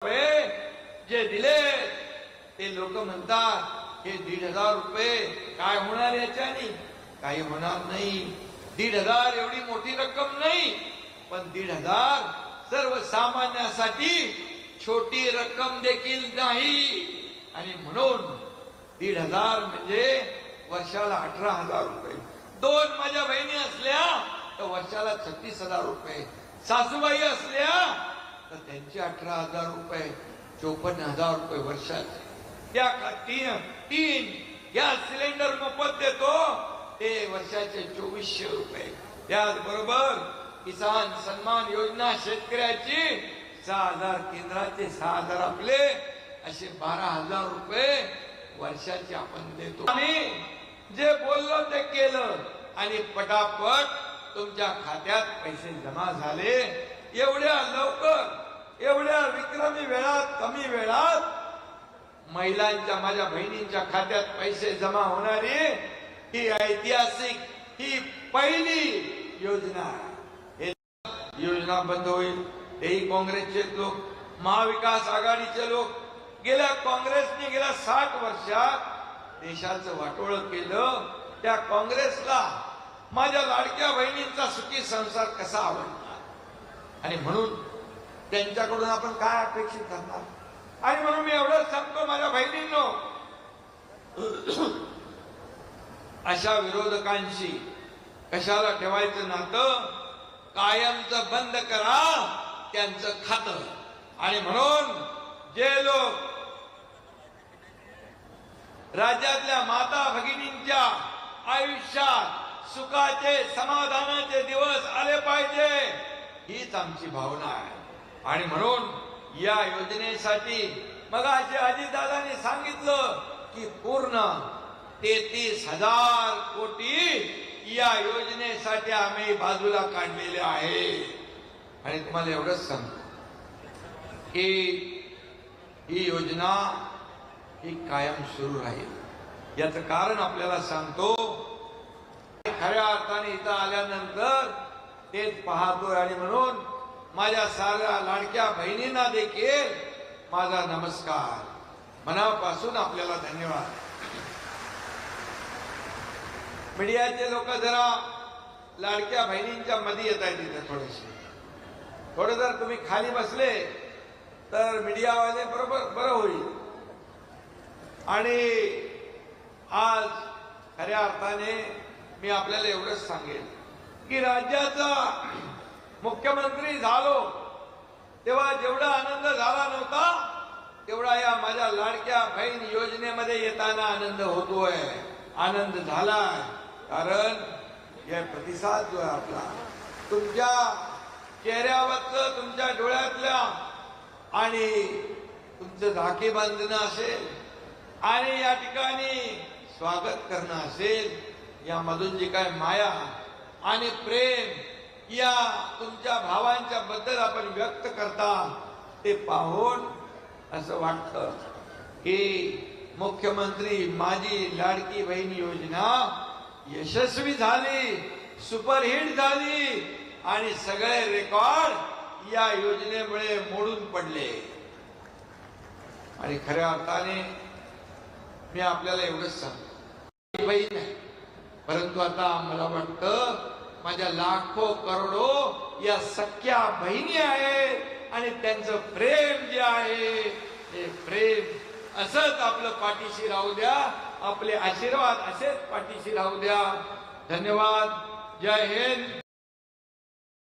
जे दिले ते लोक म्हणतात हे 1,500 रुपये काय होणार याच्याने? काही होणार नाही. 1,500 एवढी मोठी रक्कम नाही, पण 1,500 सर्वसामान्यासाठी छोटी रक्कम देखील नाही. आणि म्हणून 1,500 म्हणजे वर्षाला 18,000 रुपये. 2 माझ्या बहिणी असल्या तर वर्षाला 36,000 रुपये. सासूबाई असल्या तर त्यांचे 18,000 रुपये, 54,000 रुपये वर्षाचे. त्या तीन गॅस सिलेंडर मोफत देतो ते वर्षाचे 2,400 रुपये. त्याचबरोबर किसान सन्मान योजना शेतकऱ्याची 6,000 केंद्राचे 6,000 आपले असे 12,000 रुपये वर्षाचे आपण देतो. आणि जे बोललो ते केलं आणि पटापट तुमच्या खात्यात पैसे जमा झाले. एवढ्या लवकर, एवढ्या विक्रमी वेळात, कमी वेळात महिलांच्या, माझ्या बहिणींच्या खात्यात पैसे जमा होणारी ही ऐतिहासिक, ही पहिली योजना आहे. हे योजना बंद होईल तेही काँग्रेसचे लोक, महाविकास आघाडीचे लोक. काँग्रेसने गेल्या 60 वर्षात देशाचं वाटोळ केलं. त्या काँग्रेसला माझ्या लाडक्या बहिणींचा सुखी संसार कसा आवडणार? आणि म्हणून त्यांच्याकडून आपण काय अपेक्षित करणार? आणि म्हणून मी एवढंच सांगतो माझ्या बहिणींनो, अशा विरोधकांशी कशाला ठेवायचं नातं? कायमचं बंद करा त्यांचं खातं. आणि म्हणून जे लोक राज्यातल्या माता भगिनींच्या आयुष्यात सुखाचे, समाधानाचे दिवस आले पाहिजे, हीच आमची भावना आहे. आणि म्हणून या योजनेसाठी मगाशी अजितदादांनी सांगितलं की पूर्ण 33,000 कोटी या योजनेसाठी आम्ही बाजूला काढलेले आहे. आणि तुम्हाला एवढंच सांगतो की ही योजना ही कायम सुरू राहील. याचं कारण आपल्याला सांगतो. खऱ्या अर्थाने इथं आल्यानंतर तेच पाहतोय. आणि म्हणून माझ्या साऱ्या लाडक्या बहिणींना देखील माझा नमस्कार, मनापासून आपल्याला धन्यवाद. मीडियाचे लोक जरा लाडक्या बहिणींच्या मध्ये येत आहेत तिथे थोडं जर तुम्ही खाली बसले तर मीडियावाले बरोबर बरं होईल. आणि आज खऱ्या अर्थाने मी आपल्याला एवढंच सांगेन की राज्याचा मुख्यमंत्री झालो तेव्हा जेवढा आनंद झाला नव्हता तेवढा या माझ्या लाडक्या बहीण योजनेमध्ये येताना आनंद होतोय. आनंद झालाय कारण या प्रतिसाद जो आहे आपला, तुमच्या चेहऱ्यावरचं, तुमच्या डोळ्यातल्या आणि तुमचं राखी बांधणं असेल आणि या ठिकाणी स्वागत करणं असेल, यामधून जी काय माया आणि प्रेम या तुमच्या भावांच्या बद्दल आपण व्यक्त करता ते पाहून असं वाटतं की मुख्यमंत्री माझी लाडकी बहीण योजना यशस्वी झाली, सुपरहिट झाली आणि सगळे रेकॉर्ड या योजनेमुळे मोडून पडले. आणि खऱ्या अर्थाने मी आपल्याला एवढंच सांगतो, बहीण आहे, परंतु आता मला वाटतं माझ्या लाखो करोडो या सख्या बहिणी आहेत आणि त्यांचं प्रेम जे आहे ते प्रेम असंच आपलं पाठीशी राहू द्या. आपले आशीर्वाद असेच पाठीशी राहू द्या. धन्यवाद. जय हिंद.